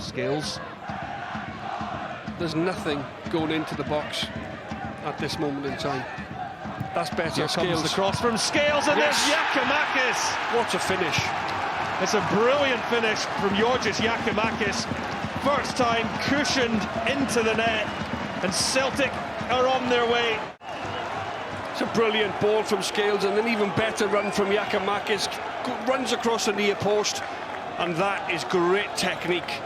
Scales. There's nothing going into the box at this moment in time. That's better. Here Scales. comes the cross from Scales, and Yes. there's Giakoumakis. What a finish. It's a brilliant finish from Giakoumakis. First time cushioned into the net, and Celtic are on their way. It's a brilliant ball from Scales, and an even better run from Giakoumakis. Runs across the near post, and that is great technique.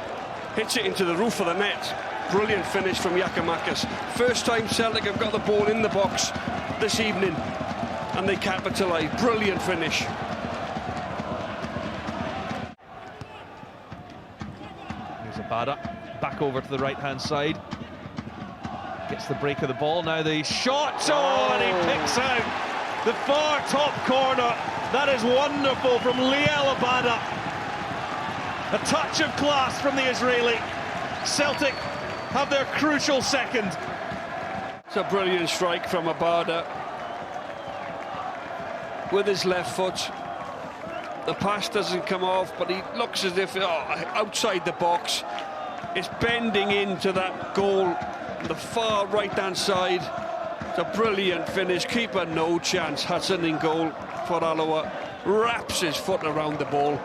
Hits it into the roof of the net. Brilliant finish from Giakoumakis. First time Celtic have got the ball in the box this evening, and they capitalise. Brilliant finish. Here's Abada, back over to the right-hand side. Gets the break of the ball, now the shot, and he picks out the far top corner. That is wonderful from Abada. A touch of class from the Israeli. Celtic have their crucial second. It's a brilliant strike from Abada with his left foot. The pass doesn't come off, but he looks as if outside the box. It's bending into that goal, the far right-hand side. It's a brilliant finish. Keeper no chance. Hudson in goal for Alloa. Wraps his foot around the ball.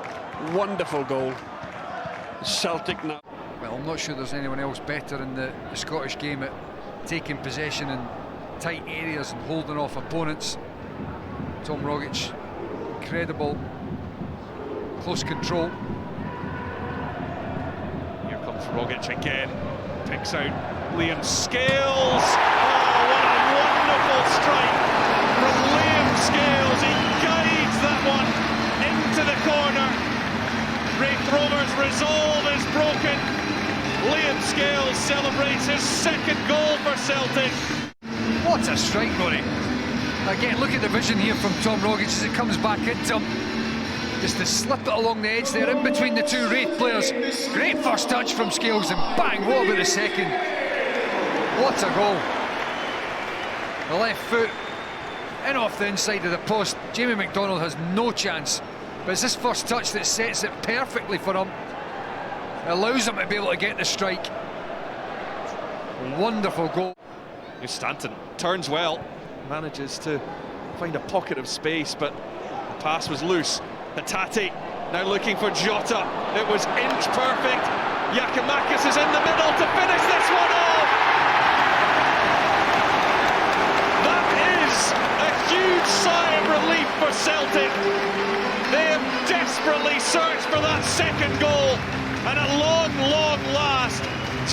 Wonderful goal. Celtic now. Well, I'm not sure there's anyone else better in the Scottish game at taking possession in tight areas and holding off opponents. Tom Rogic, incredible close control. Here comes Rogic again, picks out Liam Scales. Oh, what a wonderful strike from Liam Scales. He guides that one into the corner. Ray Thromer's resolve is broken. Liam Scales celebrates his second goal for Celtic. What a strike, Rory. Again, look at the vision here from Tom Rogic as it comes back into him. Just to slip it along the edge there, in between the two Wraith players. Great first touch from Scales, and bang, what about the second? What a goal. The left foot in off the inside of the post. Jamie McDonald has no chance, but it's this first touch that sets it perfectly for him. It allows him to be able to get the strike. Wonderful goal. Here's Stanton, turns well, manages to find a pocket of space, but the pass was loose. Hatate now looking for Jota. It was inch perfect. Giakoumakis is in the middle to finish this one off. That is a huge sigh of relief for Celtic. They have desperately searched for that second goal, and at long last,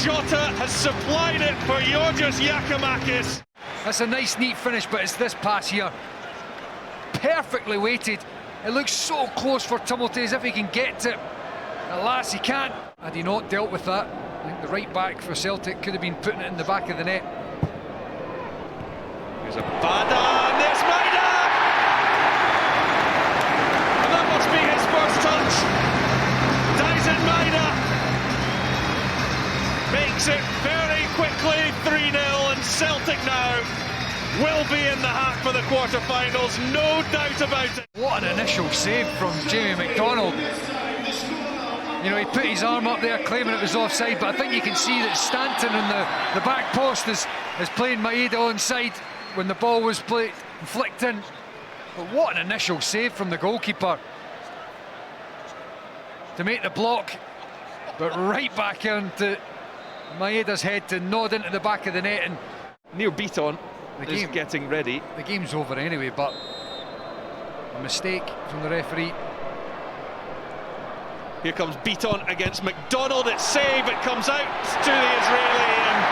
Jota has supplied it for Giakoumakis. That's a nice, neat finish, but it's this pass here. Perfectly weighted. It looks so close for Tumulty, as if he can get to it. Alas, he can't. Had he not dealt with that, I think the right back for Celtic could have been putting it in the back of the net. Here's Abada, and there's Maida! And that must be his first touch. Dyson Maida makes it very quickly 3-0, and Celtic now will be in the hat for the quarter-finals, no doubt about it. What an initial save from Jamie McDonald. You know, he put his arm up there claiming it was offside, but I think you can see that Stanton in the back post is playing Maeda onside when the ball was flicked in. But what an initial save from the goalkeeper to make the block, but right back into Maeda's head to nod into the back of the net. And Neil Beaton is getting ready. The game's over anyway, but a mistake from the referee. Here comes Beaton against McDonald. It's saved, it comes out to the Israeli, and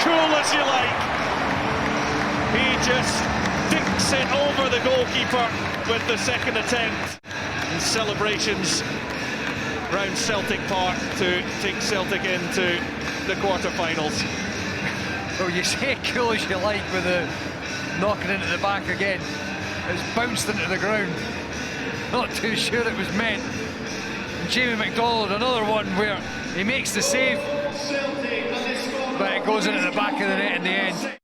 cool as you like, he just dinks it over the goalkeeper with the second attempt. And celebrations round Celtic Park to take Celtic into the quarter-finals. Well, you say cool as you like with the knocking into the back again. It's bounced into the ground. Not too sure it was meant. And Jamie McDonald, another one where he makes the save, but it goes into the back of the net in the end.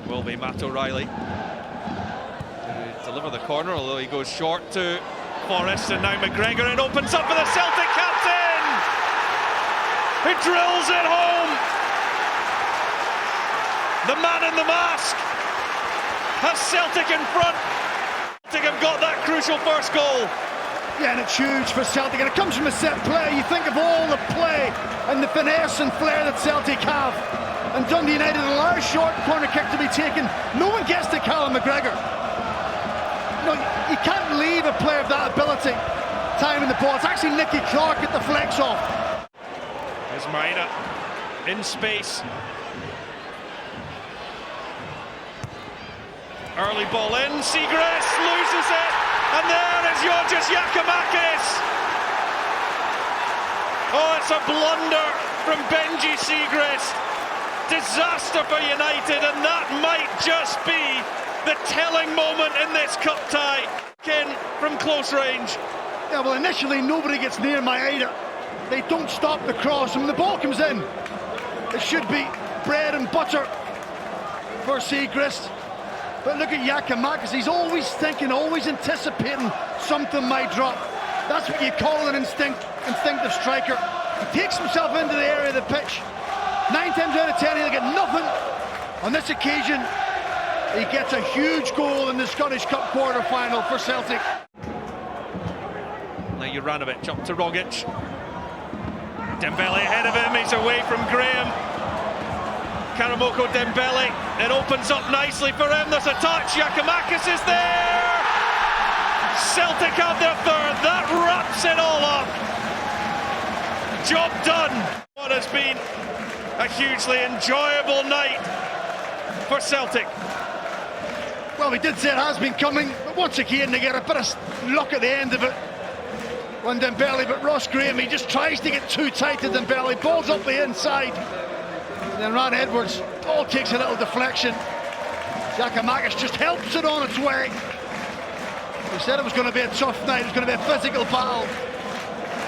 Will be Matt O'Reilly to deliver the corner, although he goes short to Forrest, and now McGregor, and opens up for the Celtic captain! who drills it home. The man in the mask has Celtic in front. Celtic have got that crucial first goal. Yeah, and it's huge for Celtic, and it comes from a set play. You think of all the play and the finesse and flair that Celtic have, and Dundee United allow a short corner kick to be taken. No one gets to Callum McGregor. No, you can't leave a player of that ability timing the ball. It's actually Nicky Clark at the flex off. Here's Marina in space. Early ball in, Seagrass loses it, and there is Giakoumakis. Oh, it's a blunder from Benji Seagrass. Disaster for United, and that might just be the telling moment in this cup tie. In from close range. Yeah, well, initially nobody gets near Maeda. They don't stop the cross, and when the ball comes in, it should be bread and butter for Seagrass. But look at Giakoumakis, he's always thinking, always anticipating something might drop. That's what you call an instinctive striker. He takes himself into the area of the pitch. 9 times out of 10 he'll get nothing. On this occasion, he gets a huge goal in the Scottish Cup quarter-final for Celtic. Now Juranovic up to Rogic. Dembele ahead of him, he's away from Graham. Karamoko Dembele, it opens up nicely for him, there's a touch, Giakoumakis is there! Celtic have their third, that wraps it all up. Job done. What has been a hugely enjoyable night for Celtic. Well, we did say it has been coming, but once again they get a bit of luck at the end of it. When Dembele, but Ross Graham, he just tries to get too tight to Dembele, balls up the inside. And then Ron Edwards, all takes a little deflection. Giakoumakis just helps it on its way. We said it was going to be a tough night, it was going to be a physical battle.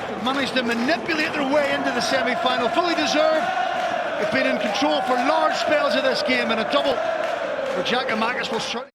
They've managed to manipulate their way into the semi-final, fully deserved. They've been in control for large spells of this game, and a double for Giakoumakis will certainly